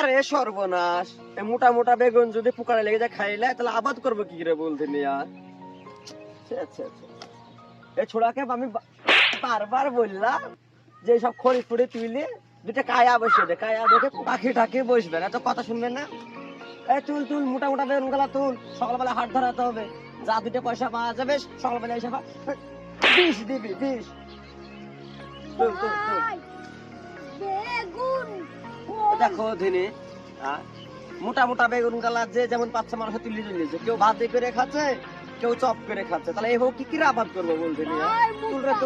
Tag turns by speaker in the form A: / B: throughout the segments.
A: আরে সর্বনাশ, মোটা মোটা বেগুন যদি পোকারে লেগে যায় খাইলে তাহলে আবাদ করবো কি করে বলতে নিয়া। আচ্ছা এই ছোড়াকে আমি বারবার বললাম যে সব খড়ি ফুড়ি তুইলে দুটা কায়া বসে দে, কায়া দেখে পাখি ঠাকি বসবে না, তো কথা শুনবে না। এই তুল মোটা মোটা বেগুন গুলা তুল, সকালবেলা হাট ধরাতে হবে, যা দুটো পয়সা পাওয়া যাবে সকালবেলা এসে বিষ দিবি, বিষ। দেখো দিনে মোটা মোটা বেগুন গালা যে যেমন পাচ্ছে মানুষ তুলে নিয়েছে, কেউ ভাতে করে খাচ্ছে, কেউ চপ করে খাচ্ছে, তাহলে এই হোক কি আবাদ করবো বলতে নিয়ে। তুল এত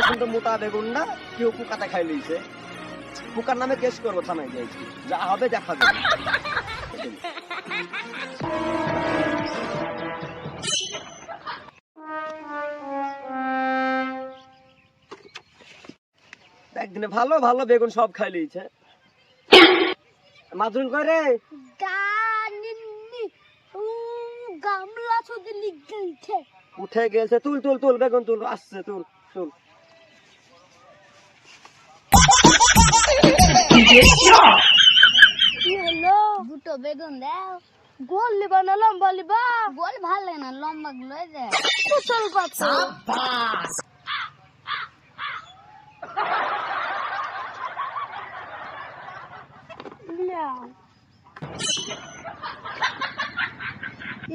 A: সুন্দর মোটা বেগুন না কেউ পোকাতে খাই লিয়েছে, পোকার নামে কেস করবো থানায় গিয়েছি, যা হবে দেখা যাবে। একদিনে ভালো ভালো বেগুন সব খাই লিয়েছে। মাদুল করে উঠে গেছে, তুল বেগুন তুল, আসছে তুল।
B: দুটো বেগুন দাও। গোল লিবা না লম্বা লিবা? গোল ভালো লাগে না, লম্বা গুলো দেয়। কুশল পাতা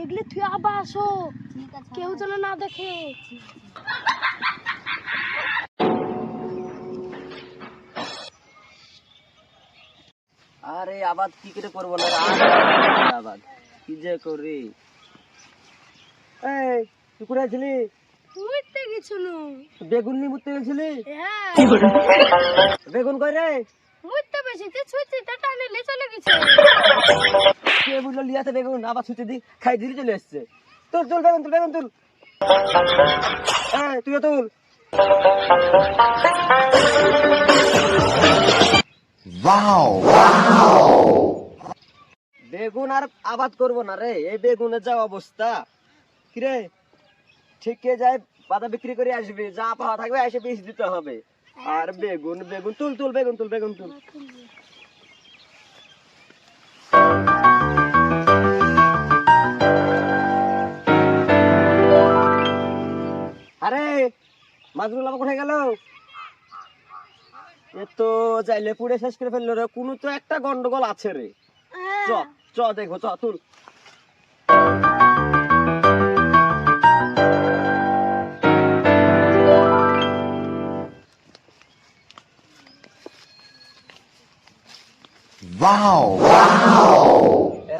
B: এগুলি তুই আবার আসো, কেউ যেন না দেখে।
A: আরে আবাদ কি করে করবো না, আবাদ কি যে করি। এই তুই কোথায় ছিলি?
B: মুইতে কিছু না,
A: বেগুন নিয়ে মুততে গেছিলি?
B: হ্যাঁ
A: বেগুন কই রে?
B: মুইতে বেশি তুই ছুটিতে টানেলে চলে গেছে।
A: কে বুঝলো লিয়াতে বেগুন আবার ছুটি দি খাই দিলি চলে এসছে। তুল বেগুন তুল। এই তুইও তুল। বেগুন আর আবাদ করবো না রে, এই বেগুনের যা অবস্থা। কিরে ঠিক যায় বাজার বিক্রি করে আসবে, যা পাওয়া থাকবে এসে বেশ দিতে হবে। আর বেগুন তুল বেগুন তুল। আরে মাছগুলো আবার কোথায় গেল? এ তো যাইলে পুড়ে শেষ করে ফেললো রে, কোনো তো একটা গন্ডগোল আছে রে। চ দেখো, তুল।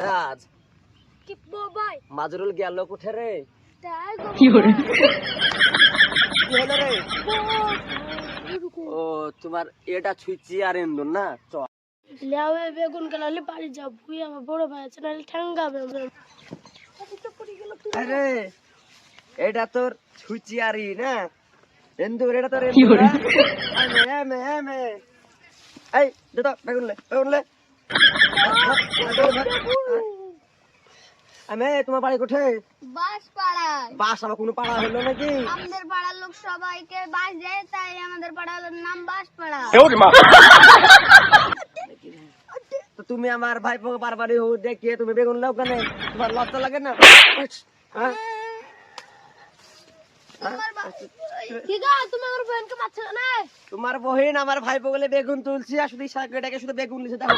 A: রাজ
B: কি বাবাই
A: মাজরুল গেল কোঠে রে?
B: তাই
A: কি হলো রে? ও তোমার এটা ছুঁচি আর এন্দুর না। চ
B: লেওয়ে বেগুন গেলালে বাড়ি যাও, ভুই আমার বড় ভাই আছে, নাহলে ঠ্যাঙ্গাবে।
A: আরে এটা তোর ছুঁচি আরই না, এন্দুর এটা তোর এন্দুর। এমে এই দে বেগুন লে। আমি তোমার বাড়ি কোথায়?
B: বাঁশপাড়ায়।
A: বাস আবার কোনো পাড়া হলো নাকি?
B: আমাদের পাড়ার লোক সবাইকে বাস দেয়, তাই আমাদের পাড়ার নাম বাঁশপাড়া।
A: তো তুমি আমার ভাইপো বারবারই দেখিয়ে তুমি বেগুন লাও কেন? তোমার লজ্জা লাগে না? হ্যাঁ?
B: কি গো, তুমি আমার বোনকে মারছো না?
A: তোমার বহিন আমার ভাইপো বলে বেগুন তুলছি, আর শুধু সাইকেলটাকে শুধু বেগুন নিছে, দেখো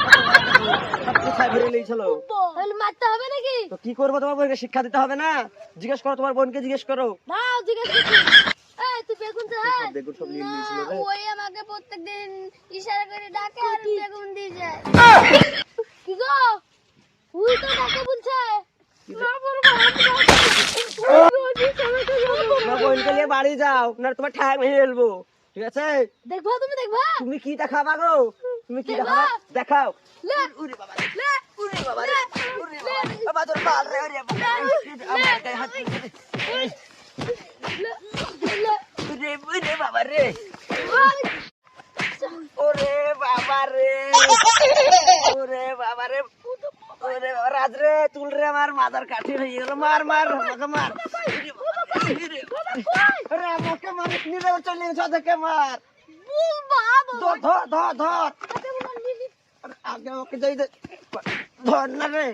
A: সব কোথায় ভরে লিয়েছিল।
B: তাহলে মারতে হবে নাকি?
A: তো কি করবো, তোমার বোনকে শিক্ষা দিতে হবে না? জিজ্ঞেস করো, তোমার বোনকে জিজ্ঞেস করো।
B: নাও জিজ্ঞেস করছি। এই তুই বেগুন তো হ্যাঁ?
A: বেগুন সব নিয়ে নিয়েছিল রে।
B: ওই আমাকে প্রত্যেকদিন ইশারা করে ডাকে আর বেগুন দিয়ে যায়। কি গো, ওই তো ডাকে বলছে না বলবো।
A: তোমার বোনকে নিয়ে বাড়ি যাও, না তোমার ঠ্যাং ভেঙে ফেলবো, ঠিক আছে?
B: দেখবা তুমি দেখবা।
A: তুমি কি দেখাবা গো? তুমি কি দেখাবা? দেখাও।
B: লে
A: উরে বাবা
B: লে
A: উরে বাবা রে, উরে বাবা তোর বাল রে, ওরে বাবা আমার গায়ে হাত দিতে। উরে বাবা রে, ওরে বাবা রে, ওরে বাবা রে, ওরে বাবা রাজ রে, তুল রে, আমার মাথার কাঠি হয়ে গেল। মার আমাকে মার। আরে আমাকে মারিস নি রে, চলে চল দেখে মার।
B: বল বাবা
A: ধর আগে ওকে যাই ধর না রে